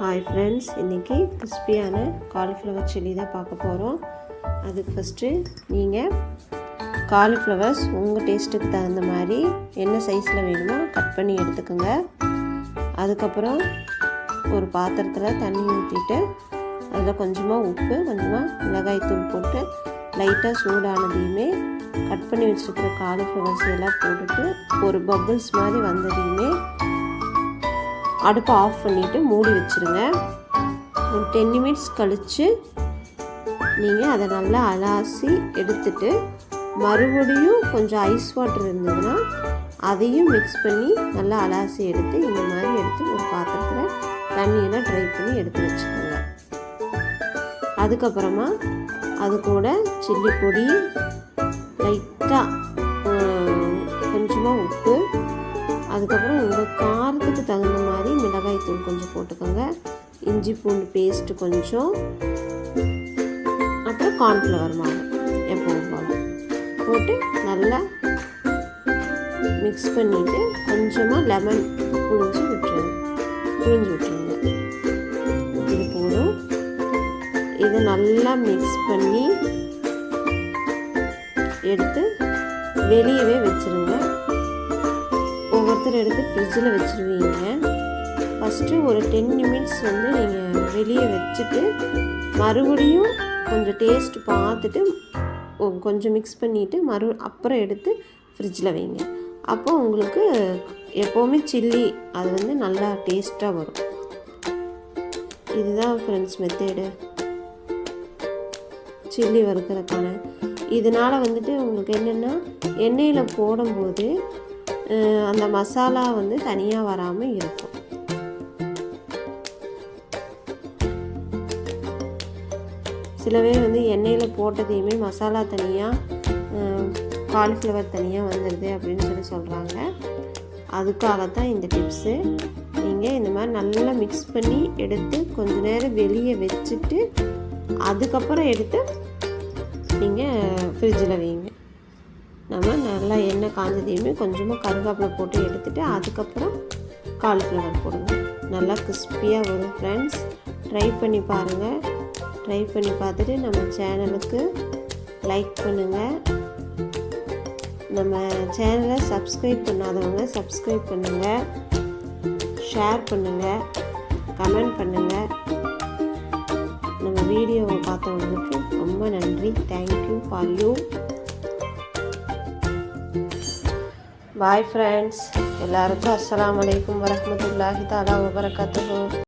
Hi friends, இன்றைக்கி கிறிஸ்பியான cauliflower chilli தான் பார்க்க போகிறோம். அதுக்கு ஃபஸ்ட்டு நீங்கள் காலிஃப்ளவர்ஸ் உங்கள் டேஸ்ட்டுக்கு தகுந்த மாதிரி என்ன சைஸில் வேணுமோ கட் பண்ணி எடுத்துக்கோங்க. அதுக்கப்புறம் ஒரு பாத்திரத்தில் தண்ணி ஊற்றிட்டு அதில் கொஞ்சமாக உப்பு, கொஞ்சமாக மிளகாய்த்தூள் போட்டு லைட்டாக சூடானதையுமே கட் பண்ணி வச்சுருக்கிற காலிஃப்ளவர்ஸ் எல்லாம் போட்டுட்டு ஒரு பபிள்ஸ் மாதிரி வந்ததையுமே அடுப்பை ஆஃப் பண்ணிவிட்டு மூடி வச்சுருங்க. ஒரு 10 மினிட்ஸ் கழித்து நீங்கள் அதை நல்லா அலாசி எடுத்துட்டு மறுபடியும் கொஞ்சம் ஐஸ் வாட்டர் இருந்ததுன்னா அதையும் மிக்ஸ் பண்ணி நல்லா அலாசி எடுத்து இந்த மாதிரி எடுத்து ஒரு பாத்திரத்தில் தண்ணியெல்லாம் ட்ரை பண்ணி எடுத்து வச்சுக்கோங்க. அதுக்கப்புறமா அது கூட சில்லி பொடி, லைட்டாக கொஞ்சமாக உப்பு, அதுக்கப்புறம் உங்கள் காரத்துக்கு தகுந்த மாதிரி மிளகாய்த்தூள் கொஞ்சம் போட்டுக்கோங்க, இஞ்சி பூண்டு பேஸ்ட்டு கொஞ்சம், அப்புறம் கார்ன்ஃப்ளவர் மாவு எப்பவும் போல் போட்டு நல்லா மிக்ஸ் பண்ணிவிட்டு கொஞ்சமாக லெமன் புழிஞ்சு விட்டுருங்க. இது போதும். இதை நல்லா மிக்ஸ் பண்ணி எடுத்து வெளியவே வச்சுருங்க. ஒவ்வொருத்தர் எடுத்து ஃப்ரிட்ஜில் வச்சுருவீங்க. ஃபஸ்ட்டு ஒரு 10 மினிட்ஸ் நீங்கள் வெளியே வச்சுட்டு மறுபடியும் கொஞ்சம் டேஸ்ட் பார்த்துட்டு கொஞ்சம் மிக்ஸ் பண்ணிவிட்டு அப்புறம் எடுத்து ஃப்ரிட்ஜில் வைங்க. அப்போ உங்களுக்கு எப்போவுமே சில்லி அது நல்லா டேஸ்ட்டாக வரும். இதுதான் ஃப்ரெண்ட்ஸ் மெத்தேடு சில்லி வறுக்கிறதுக்கான. இதனால் உங்களுக்கு என்னென்னா எண்ணெயில் போடும்போது அந்த மசாலா தனியாக வராமல் இருக்கும். சில பேர் எண்ணெயில் போட்டதையுமே மசாலா தனியாக காலிஃப்ளவர் தனியாக வந்துடுது அப்படின்னு சொல்கிறாங்க. அதுக்காகத்தான் இந்த டிப்ஸு. நீங்கள் இந்த மாதிரி நல்லா மிக்ஸ் பண்ணி எடுத்து கொஞ்ச நேரம் வெளியே வச்சுட்டு அதுக்கப்புறம் எடுத்து நீங்கள் ஃப்ரிட்ஜில் வைங்க. நம்ம நல்லா எண்ணெய் காஞ்சதையுமே கொஞ்சமாக கருவேப்பிலை போட்டு எடுத்துகிட்டு அதுக்கப்புறம் காலிஃப்ளவர் போடுங்க. நல்லா கிறிஸ்பியாக வரும் ஃப்ரெண்ட்ஸ். ட்ரை பண்ணி பாருங்கள். ட்ரை பண்ணி பார்த்துட்டு நம்ம சேனலுக்கு லைக் பண்ணுங்கள். நம்ம சேனலை சப்ஸ்கிரைப் பண்ணாதவங்க சப்ஸ்கிரைப் பண்ணுங்கள், ஷேர் பண்ணுங்கள், கமெண்ட் பண்ணுங்கள். நம்ம வீடியோவை பார்த்தவங்களுக்கு ரொம்ப நன்றி. Thank you for you. Bye friends. எல்லாருக்கும் அஸ்ஸலாமு அலைக்கும் வரஹ்மத்துல்லாஹி தஆலா வபரகாத்துஹு.